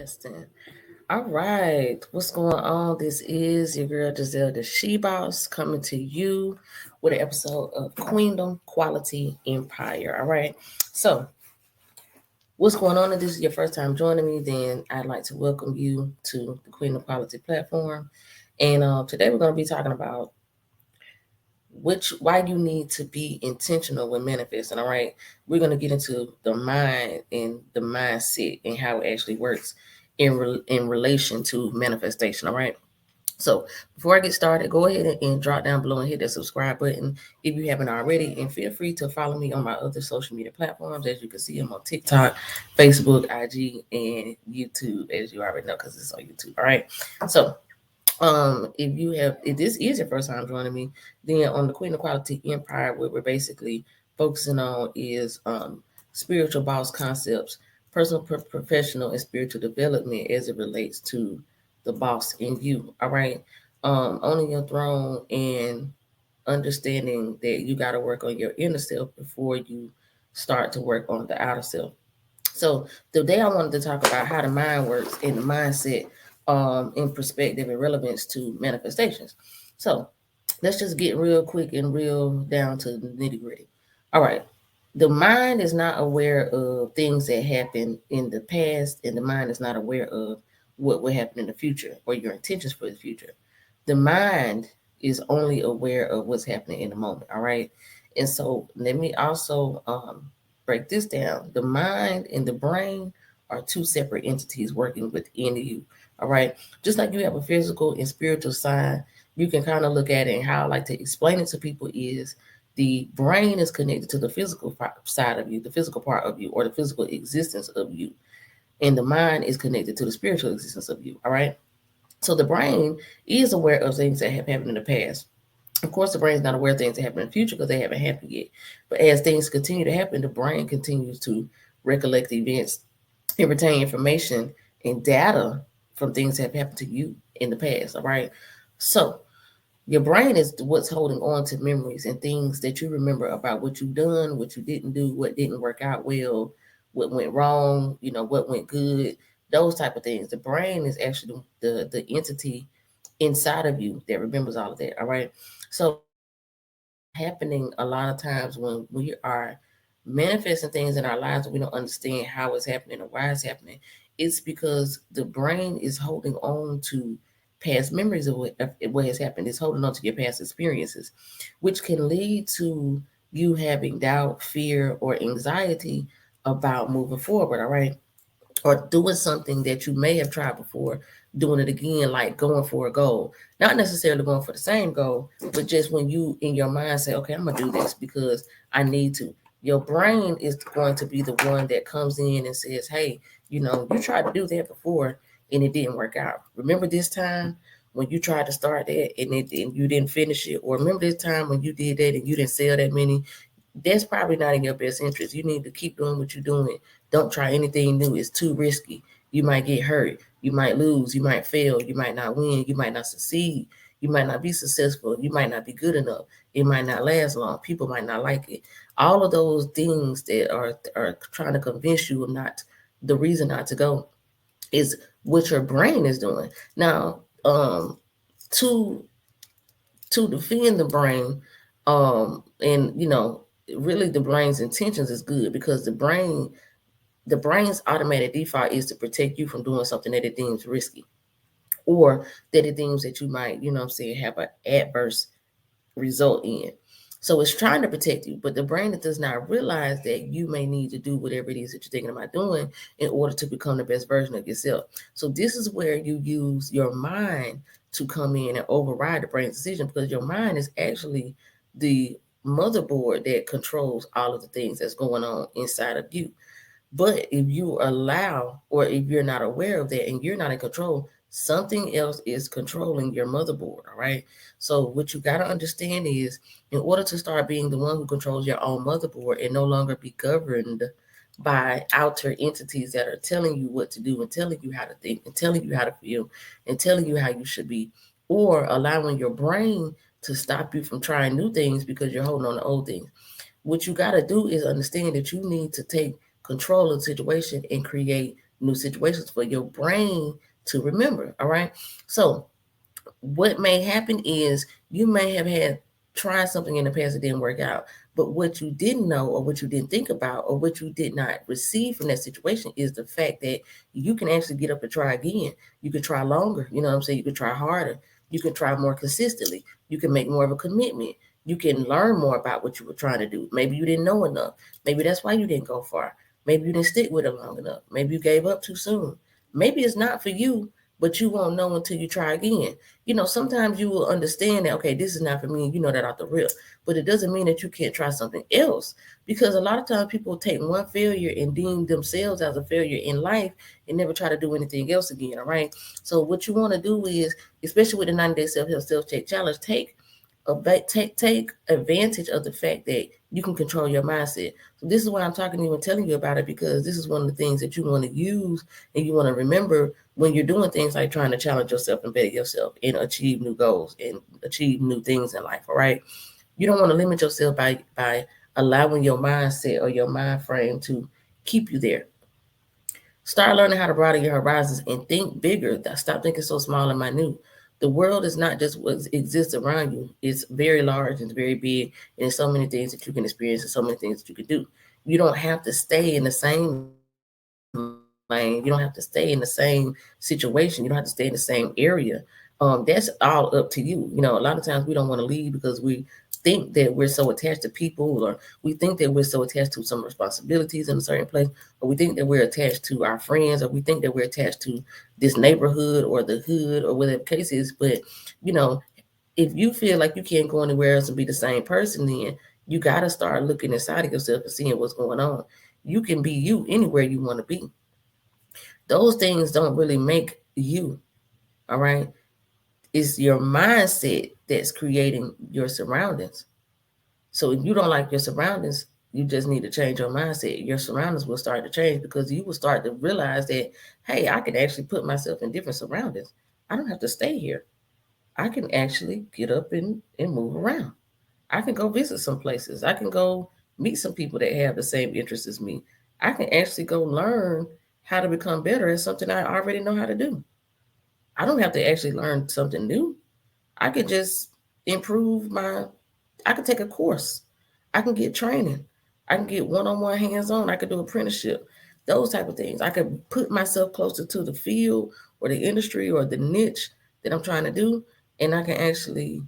Interesting. All right. What's going on? This is your girl Giselle the She Boss coming to you with an episode of Queendom Quality Empire. All right. So, what's going on? If this is your first time joining me, then I'd like to welcome you to the Queendom Quality platform. And today we're going to be talking about why you need to be intentional when manifesting. All right, we're going to get into the mind and the mindset and how it actually works in relation to manifestation. All right, so before I get started, go ahead and drop down below and hit that subscribe button if you haven't already, and feel free to follow me on my other social media platforms. As you can see, I'm on TikTok, Facebook, IG, and YouTube, as you already know, because it's on YouTube. All right, so if this is your first time joining me, then on the Queen of Quality Empire, what we're basically focusing on is spiritual boss concepts, personal, professional, and spiritual development as it relates to the boss in you. All right, owning your throne and understanding that you got to work on your inner self before you start to work on the outer self. So today I wanted to talk about how the mind works and the mindset in perspective and relevance to manifestations. So let's just get real quick and real down to the nitty gritty. All right. The mind is not aware of things that happen in the past, and the mind is not aware of what will happen in the future or your intentions for the future. The mind is only aware of what's happening in the moment. All right. And so let me also break this down. The mind and the brain are two separate entities working within you. All right. Just like you have a physical and spiritual side, you can kind of look at it, and how I like to explain it to people is the brain is connected to the physical side of you, the physical part of you, or the physical existence of you. And the mind is connected to the spiritual existence of you. All right. So the brain is aware of things that have happened in the past. Of course, the brain is not aware of things that happen in the future because they haven't happened yet. But as things continue to happen, the brain continues to recollect events and retain information and data from things that have happened to you in the past. All right. So your brain is what's holding on to memories and things that you remember about what you've done, what you didn't do, what didn't work out well, what went wrong, what went good, those type of things. The brain is actually the entity inside of you that remembers all of that. All right. So happening a lot of times when we are manifesting things in our lives and we don't understand how it's happening or why it's happening, it's because the brain is holding on to past memories of what has happened. It's holding on to your past experiences, which can lead to you having doubt, fear, or anxiety about moving forward. All right, or doing something that you may have tried before, doing it again, like going for a goal. Not necessarily going for the same goal, but just when you in your mind say, okay, I'm gonna do this because I need to. Your brain is going to be the one that comes in and says, hey, you tried to do that before and it didn't work out. Remember this time when you tried to start that and you didn't finish it, or remember this time when you did that and you didn't sell that many. That's probably not in your best interest. You need to keep doing what you're doing. Don't try anything new. It's too risky. You might get hurt. You might lose. You might fail. You might not win. You might not succeed. You might not be successful. You might not be good enough. It might not last long. People might not like it. All of those things that are trying to convince you of not the reason not to go is what your brain is doing. Now, to defend the brain, and really the brain's intentions is good because the brain's automatic default is to protect you from doing something that it deems risky, or that it deems that you might, have an adverse result in. So it's trying to protect you, but the brain that does not realize that you may need to do whatever it is that you're thinking about doing in order to become the best version of yourself. So this is where you use your mind to come in and override the brain's decision, because your mind is actually the motherboard that controls all of the things that's going on inside of you. But if you allow, or if you're not aware of that and you're not in control, something else is controlling your motherboard. All right. So what you got to understand is, in order to start being the one who controls your own motherboard and no longer be governed by outer entities that are telling you what to do and telling you how to think and telling you how to feel and telling you how you should be, or allowing your brain to stop you from trying new things because you're holding on to old things. What you got to do is understand that you need to take control of the situation and create new situations for your brain to remember. All right. So what may happen is you may have had tried something in the past that didn't work out, but what you didn't know or what you didn't think about or what you did not receive from that situation is the fact that you can actually get up and try again. You can try longer, you know what I'm saying? You can try harder. You can try more consistently. You can make more of a commitment. You can learn more about what you were trying to do. Maybe you didn't know enough. Maybe that's why you didn't go far. Maybe you didn't stick with it long enough. Maybe you gave up too soon. Maybe it's not for you, but you won't know until you try again. Sometimes you will understand that, okay, this is not for me, you know that off the rip. But it doesn't mean that you can't try something else. Because a lot of times people take one failure and deem themselves as a failure in life and never try to do anything else again. All right. So what you want to do is, especially with the 90-day self-help self-check challenge, take advantage of the fact that you can control your mindset. So this is why I'm talking to you and telling you about it, because this is one of the things that you want to use and you want to remember when you're doing things like trying to challenge yourself and better yourself and achieve new goals and achieve new things in life. All right. You don't want to limit yourself by allowing your mindset or your mind frame to keep you there. Start learning how to broaden your horizons and think bigger. Stop thinking so small and minute. The world is not just what exists around you. It's very large and it's very big, and there's so many things that you can experience and so many things that you can do. You don't have to stay in the same lane. You don't have to stay in the same situation. You don't have to stay in the same area. That's all up to you. A lot of times we don't want to leave because we think that we're so attached to people, or we think that we're so attached to some responsibilities in a certain place, or we think that we're attached to our friends, or we think that we're attached to this neighborhood or the hood or whatever the case is. But you know, if you feel like you can't go anywhere else and be the same person, then you got to start looking inside of yourself and seeing what's going on. You can be you anywhere you want to be. Those things don't really make you. All right. It's your mindset that's creating your surroundings. So if you don't like your surroundings, you just need to change your mindset. Your surroundings will start to change because you will start to realize that, hey, I can actually put myself in different surroundings. I don't have to stay here. I can actually get up and move around. I can go visit some places. I can go meet some people that have the same interests as me. I can actually go learn how to become better at something I already know how to do. I don't have to actually learn something new. I could just improve I could take a course. I can get training. I can get one-on-one hands-on. I could do apprenticeship. Those type of things. I could put myself closer to the field or the industry or the niche that I'm trying to do, and I can actually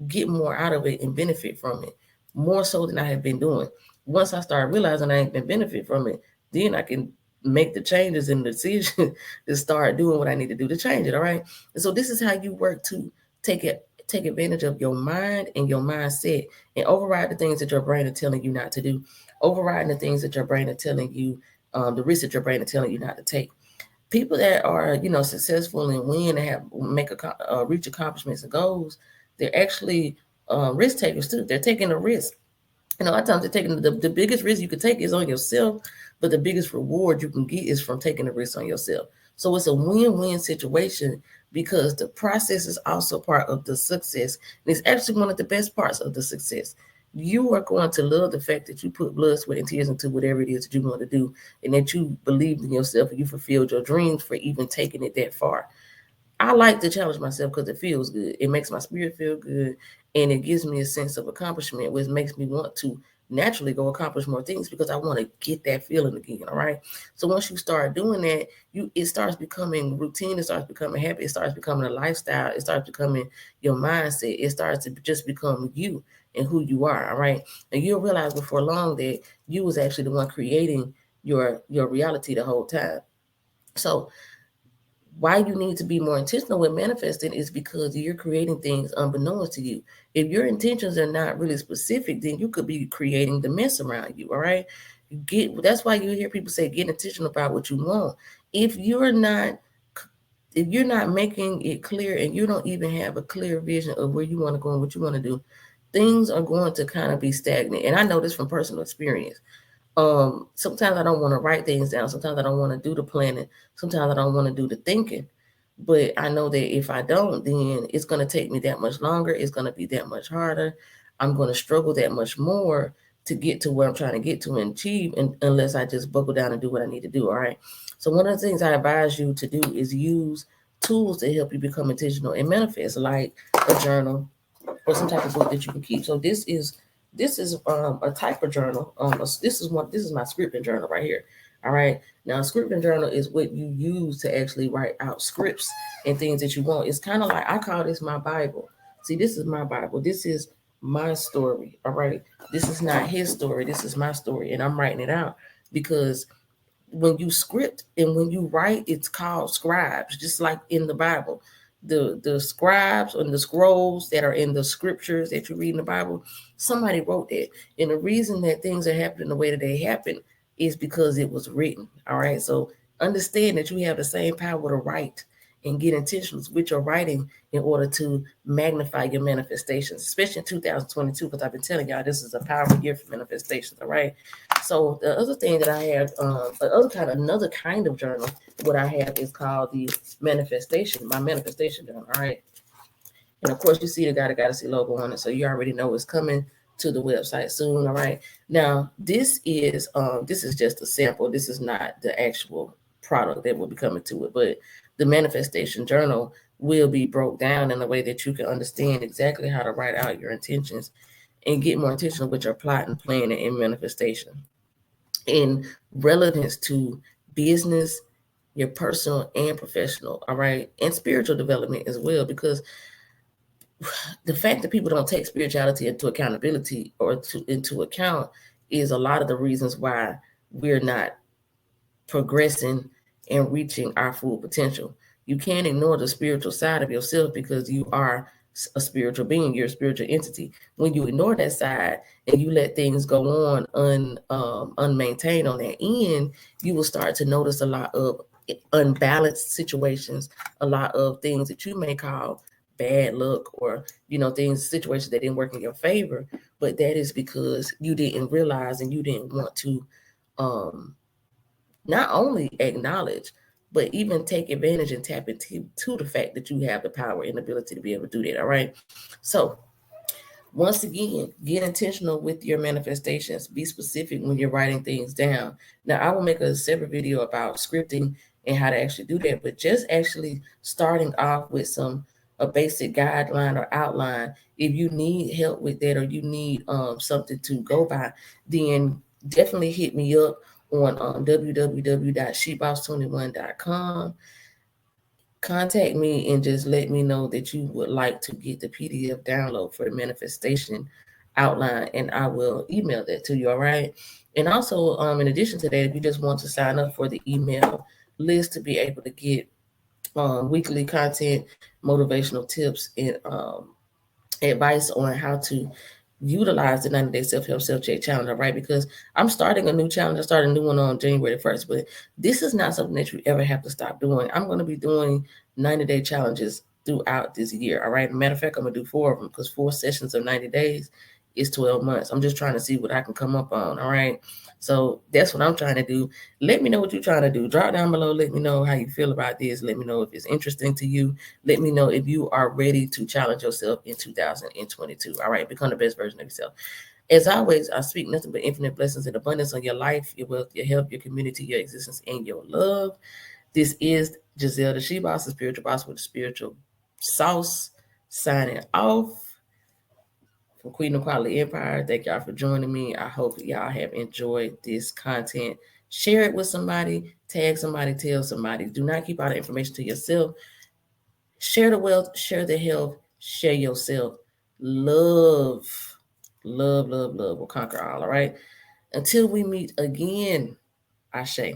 get more out of it and benefit from it more so than I have been doing. Once I start realizing I ain't been benefit from it, then I can make the changes and the decision to start doing what I need to do to change it. All right. And so this is how you work to take advantage of your mind and your mindset and override the things that your brain is telling you not to do, overriding the things that your brain is telling you, the risks that your brain is telling you not to take. People that are successful and win and reach accomplishments and goals, they're actually risk takers too. They're taking a risk. And a lot of times they're taking the biggest risk you could take is on yourself, but the biggest reward you can get is from taking the risk on yourself. So it's a win-win situation because the process is also part of the success. And it's actually one of the best parts of the success. You are going to love the fact that you put blood, sweat, and tears into whatever it is that you want to do, and that you believed in yourself and you fulfilled your dreams for even taking it that far. I like to challenge myself because it feels good. It makes my spirit feel good, and it gives me a sense of accomplishment, which makes me want to naturally go accomplish more things because I want to get that feeling again. All right. So once you start doing that, it starts becoming routine. It starts becoming habit. It starts becoming a lifestyle. It starts becoming your mindset. It starts to just become you and who you are. All right. And you'll realize before long that you was actually the one creating your reality the whole time. So why you need to be more intentional with manifesting is because you're creating things unbeknownst to you. If your intentions are not really specific, then you could be creating the mess around you. All right. That's why you hear people say get intentional about what you want. If you're not if you're not making it clear and you don't even have a clear vision of where you want to go and what you want to do, things are going to kind of be stagnant. And I know this from personal experience. Sometimes I don't want to write things down. Sometimes I don't want to do the planning. Sometimes I don't want to do the thinking. But I know that if I don't, then it's going to take me that much longer. It's going to be that much harder. I'm going to struggle that much more to get to where I'm trying to get to and achieve, unless I just buckle down and do what I need to do. All right. So one of the things I advise you to do is use tools to help you become intentional and manifest, like a journal or some type of book that you can keep. So this is a type of journal. This is my scripting journal right here. All right. Now, a scripting journal is what you use to actually write out scripts and things that you want. It's kind of like, I call this my Bible. See, this is my Bible. This is my story. All right. This is not his story. This is my story, and I'm writing it out because when you script and when you write, it's called scribes, just like in the Bible. The scribes and the scrolls that are in the scriptures that you read in the Bible, somebody wrote that. And the reason that things are happening the way that they happen is because it was written. All right. So understand that you have the same power to write and get intentions with your writing in order to magnify your manifestations, especially in 2022, because I've been telling y'all this is a powerful year for manifestations. All right. So the other thing that I have, another kind of journal, what I have is called the my manifestation journal. All right. And of course, you see the Gotta See logo on it, so you already know it's coming to the website soon. All right. Now, this is just a sample. This is not the actual product that will be coming to it, but the manifestation journal will be broke down in a way that you can understand exactly how to write out your intentions and get more intentional with your plot and planning and manifestation in relevance to business, your personal and professional, all right, and spiritual development as well, because the fact that people don't take spirituality into accountability or into account is a lot of the reasons why we're not progressing and reaching our full potential. You can't ignore the spiritual side of yourself because you are a spiritual being, you're a spiritual entity. When you ignore that side and you let things go on unmaintained on that end, you will start to notice a lot of unbalanced situations, a lot of things that you may call bad luck, or situations that didn't work in your favor. But that is because you didn't realize and you didn't want to not only acknowledge, but even take advantage and tap into the fact that you have the power and ability to be able to do that. All right. So once again, get intentional with your manifestations. Be specific when you're writing things down. Now, I will make a separate video about scripting and how to actually do that, but just actually starting off with a basic guideline or outline. If you need help with that, or you need something to go by, then definitely hit me up on www.sheboss21.com. Contact me and just let me know that you would like to get the PDF download for the manifestation outline, and I will email that to you. All right. And also, in addition to that, if you just want to sign up for the email list to be able to get weekly content, motivational tips, and advice on how to utilize the 90-day self-help self-check challenge, all right? Because I'm starting a new challenge. I started a new one on January 1st, but this is not something that you ever have to stop doing. I'm going to be doing 90-day challenges throughout this year, all right? Matter of fact, I'm going to do 4 of them, because 4 sessions of 90 days is 12 months. I'm just trying to see what I can come up on, all right? So that's what I'm trying to do. Let me know what you're trying to do. Drop down below. Let me know how you feel about this. Let me know if it's interesting to you. Let me know if you are ready to challenge yourself in 2022. All right, become the best version of yourself. As always, I speak nothing but infinite blessings and abundance on your life, your wealth, your health, your community, your existence, and your love. This is Giselle the She Boss, the spiritual boss with the spiritual sauce, signing off from Queen of Quality Empire. Thank y'all for joining me. I hope y'all have enjoyed this content. Share it with somebody, tag somebody, tell somebody. Do not keep all the information to yourself. Share the wealth, share the health, share yourself. Love, love, love, love will conquer all. All right. Until we meet again, Ashe.